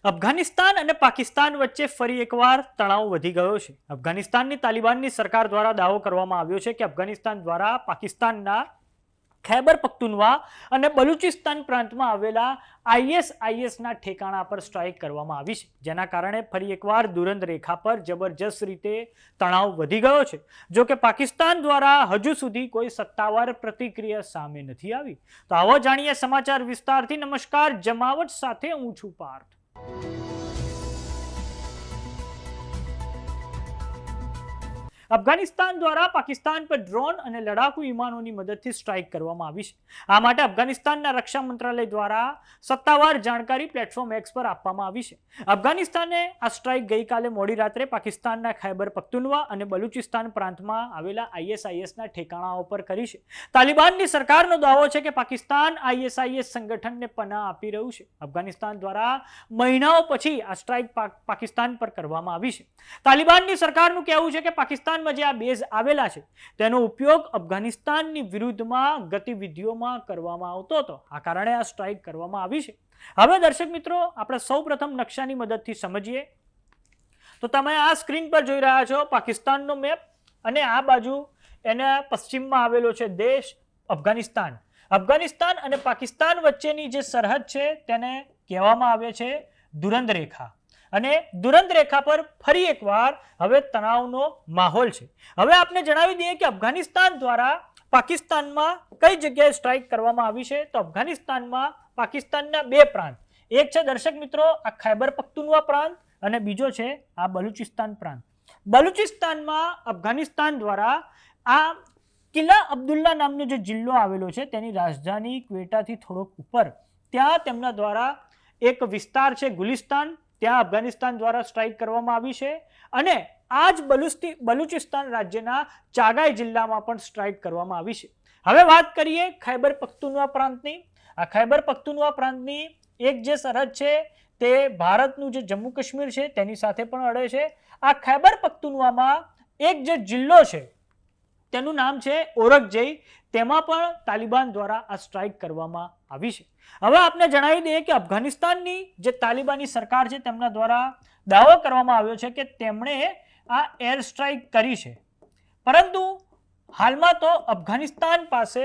અફઘાનિસ્તાન અને પાકિસ્તાન વચ્ચે ફરી એકવાર તણાવ વધી ગયો છે। અફઘાનિસ્તાનની તાલિબાનની સરકાર દ્વારા દાવો કરવામાં આવ્યો છે કે અફઘાનિસ્તાન દ્વારા પાકિસ્તાનના ખૈબર પખ્તુનવા અને બલુચિસ્તાન પ્રાંતમાં આવેલા આઈએસઆઈએસના ઠેકાણા પર સ્ટ્રાઇક કરવામાં આવી છે, જેના કારણે ફરી એકવાર દુરંત રેખા પર જબરજસ્ત રીતે તણાવ વધી ગયો છે। જો કે પાકિસ્તાન દ્વારા હજુ સુધી કોઈ સત્તાવાર પ્રતિક્રિયા સામે નથી આવી। તો આવો જાણીએ સમાચાર વિસ્તારથી। નમસ્કાર, જમાવટ સાથે હું છું પાર્થ। અફઘાનિસ્તાન દ્વારા પાકિસ્તાન પર ડ્રોન અને લડાકુ વિમાનોની મદદથી સ્ટ્રાઇક કરવામાં આવી છે। આ માટે અફઘાનિસ્તાનના રક્ષા મંત્રાલય દ્વારા સત્તાવાર જાણકારી પ્લેટફોર્મ એક્સ પર આપવામાં આવી છે। અફઘાનિસ્તાને આ સ્ટ્રાઇક ગઈકાલે મોડી રાત્રે પાકિસ્તાનના ખૈબર પખ્તુનવા અને બલુચિસ્તાન પ્રાંતમાં આવેલા આઈએસઆઈએસના ઠેકાણાઓ પર કરી છે। તાલિબાનની સરકારનો દાવો છે કે પાકિસ્તાન આઈએસઆઈએસ સંગઠનને પનાહ આપી રહ્યું છે। અફઘાનિસ્તાન દ્વારા મહિનાઓ પછી આ સ્ટ્રાઇક પાકિસ્તાન પર કરવામાં આવી છે। તાલિબાનની સરકારનું કહેવું છે કે પાકિસ્તાન જે આ બેઝ આવેલા છે તેનો ઉપયોગ અફઘાનિસ્તાનની વિરુદ્ધમાં ગતિવિધિઓમાં કરવામાં આવતો હતો। આ કારણે આ સ્ટ્રાઇક કરવામાં આવી છે। હવે દર્શક મિત્રો, આપણે સૌપ્રથમ નકશાની મદદથી સમજીએ તો તમે આ સ્ક્રીન પર જોઈ રહ્યા છો પાકિસ્તાનનો મેપ, અને આ બાજુ એના પશ્ચિમમાં આવેલો છે દેશ અફઘાનિસ્તાન। અફઘાનિસ્તાન અને પાકિસ્તાન વચ્ચેની જે સરહદ છે તેને કહેવામાં આવે છે દુરંત રેખા, અને દુરંત રેખા પર ફરી એકવાર હવે તણાવનો માહોલ છે। હવે આપને જણાવી દઈએ કે અફઘાનિસ્તાન દ્વારા પાકિસ્તાનમાં કઈ જગ્યાએ સ્ટ્રાઇક કરવામાં આવી છે। તો અફઘાનિસ્તાનમાં પાકિસ્તાનના બે પ્રાંત, એક છે દર્શક મિત્રો આ ખૈબર પખ્તુનવા પ્રાંત, અને બીજો છે આ બલુચિસ્તાન પ્રાંત। બલુચિસ્તાનમાં અફઘાનિસ્તાન દ્વારા આ કિલ્લા અબ્દુલ્લા નામનો જે જિલ્લો આવેલો છે તેની રાજધાની ક્વેટાથી થોડોક ઉપર, ત્યાં તેમના દ્વારા એક વિસ્તાર છે ગુલિસ્તાન, ત્યાં અફઘાનિસ્તાન દ્વારા સ્ટ્રાઇક કરવામાં આવી છે। અને આ જ બલુચિસ્તાન રાજ્યના ચાગાઈ જિલ્લામાં પણ સ્ટ્રાઇક કરવામાં આવી છે। હવે વાત કરીએ ખૈબર પખ્તુનવા પ્રાંતની। આ ખૈબર પખ્તુનવા પ્રાંતની એક જે સરહદ છે તે ભારતનું જે જમ્મુ કાશ્મીર છે તેની સાથે પણ અડે છે। આ ખૈબર પખ્તુનવામાં એક જે જિલ્લો છે તેનું નામ છે ઓરકજઈ, તેમાં પણ તાલિબાન દ્વારા આ સ્ટ્રાઇક કરવામાં આવી છે। હવે આપને જણાવી દઈએ કે અફઘાનિસ્તાનની જે તાલિબાની સરકાર છે તેમના દ્વારા દાવો કરવામાં આવ્યો છે કે તેમણે આ એર સ્ટ્રાઇક કરી છે, પરંતુ હાલમાં તો અફઘાનિસ્તાન પાસે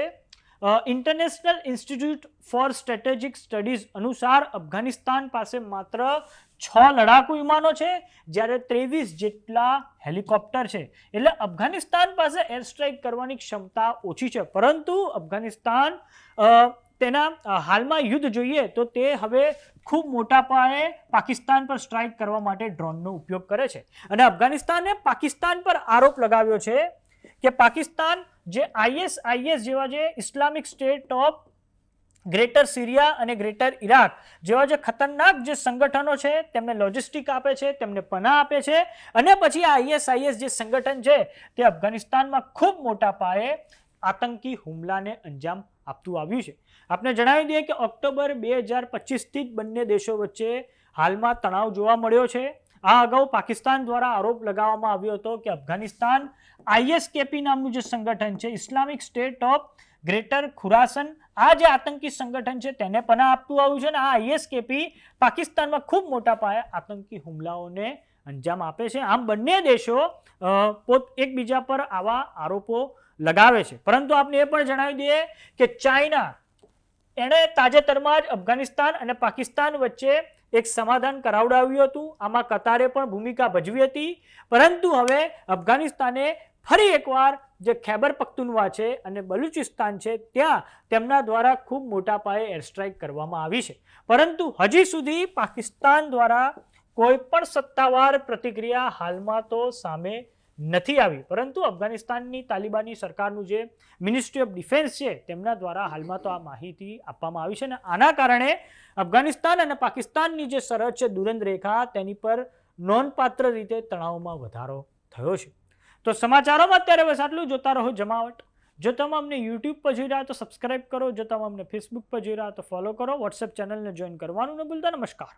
international institute for strategic studies અનુસાર અફઘાનિસ્તાન પાસે માત્ર 6 લડાકુ વિમાનો છે, જ્યારે 23 જેટલા હેલિકોપ્ટર છે। એટલે અફઘાનિસ્તાન પાસે એર સ્ટ્રાઇક કરવાની ક્ષમતા ઓછી છે, પરંતુ અફઘાનિસ્તાન તેના હાલમાં યુદ્ધ જોઈએ તો તે હવે ખૂબ મોટા પાયે પાકિસ્તાન પર સ્ટ્રાઇક કરવા માટે ડ્રોનનો ઉપયોગ કરે છે। અને અફઘાનિસ્તાને પાકિસ્તાન પર આરોપ લગાવ્યો છે કે પાકિસ્તાન જે આઈએસઆઈએસ જેવા જે Islamic state of greater Syria અને ગ્રેટર ઇરાક જેવા જે ખતરનાક જે સંગઠનો છે તેમને લોજિસ્ટિક આપે છે, તેમને પનાહ આપે છે, અને પછી આ આઈએસઆઈએસ જે સંગઠન છે તે અફઘાનિસ્તાનમાં ખૂબ મોટા પાયે આતંકી હુમલાને અંજામ આપતું આવ્યું છે। આપને જણાવી દઈએ કે ઓક્ટોબર 2025થી જ બંને દેશો વચ્ચે હાલમાં તણાવ જોવા મળ્યો છે। આ અગાઉ પાકિસ્તાન દ્વારા આરોપ લગાવવામાં આવ્યો હતો કે અફઘાનિસ્તાન આઈએસકેપી નામનું જે સંગઠન છે, ઇસ્લામિક સ્ટેટ ઓફ ગ્રેટર ખુરાસન, આ જે આતંકી સંગઠન છે તેને પનાહ આપતું આવ્યું છે, અને આ આઈએસકેપી પાકિસ્તાનમાં ખૂબ મોટા પાયે આતંકી હુમલાઓને અંજામ આપે છે। આમ બંને દેશો એકબીજા પર આવા આરોપો લગાવે છે। પરંતુ આપને એ પણ જણાવી દઈએ કે ચાઇના એણે તાજેતરમાં જ અફઘાનિસ્તાન અને પાકિસ્તાન વચ્ચે એક સમાધાન કરાવડાવ્યું હતું। આમાં કતારે પણ ભૂમિકા ભજવી હતી, પરંતુ હવે અફઘાનિસ્તાને ફરી એકવાર જે ખૈબર પખ્તુનવા છે અને બલુચિસ્તાન છે ત્યાં તેમના દ્વારા ખૂબ મોટા પાયે એર સ્ટ્રાઇક કરવામાં આવી છે, પરંતુ હજી સુધી પાકિસ્તાન દ્વારા કોઈ પણ સત્તાવાર પ્રતિક્રિયા હાલમાં તો સામે નથી આવી। પરંતુ અફઘાનિસ્તાનની તાલિબાની સરકારનું જે મિનિસ્ટ્રી ઓફ ડિફેન્સ છે તેમના દ્વારા હાલમાં તો આ માહિતી આપવામાં આવી છે, અને આના કારણે અફઘાનિસ્તાન અને પાકિસ્તાનની જે સરહદ છે દુરંત રેખા તેની પર નોંધપાત્ર રીતે તણાવમાં વધારો થયો છે। તો સમાચારોમાં અત્યારે બસ આટલું। જોતા રહો જમાવટ। જો તમે અમને યુટ્યુબ પર જોઈ રહ્યા તો સબસ્ક્રાઇબ કરો, જો તમે અમને ફેસબુક પર જોઈ રહ્યા તો ફોલો કરો, વોટ્સએપ ચેનલને જોઈન કરવાનું ન ભૂલતા। નમસ્કાર।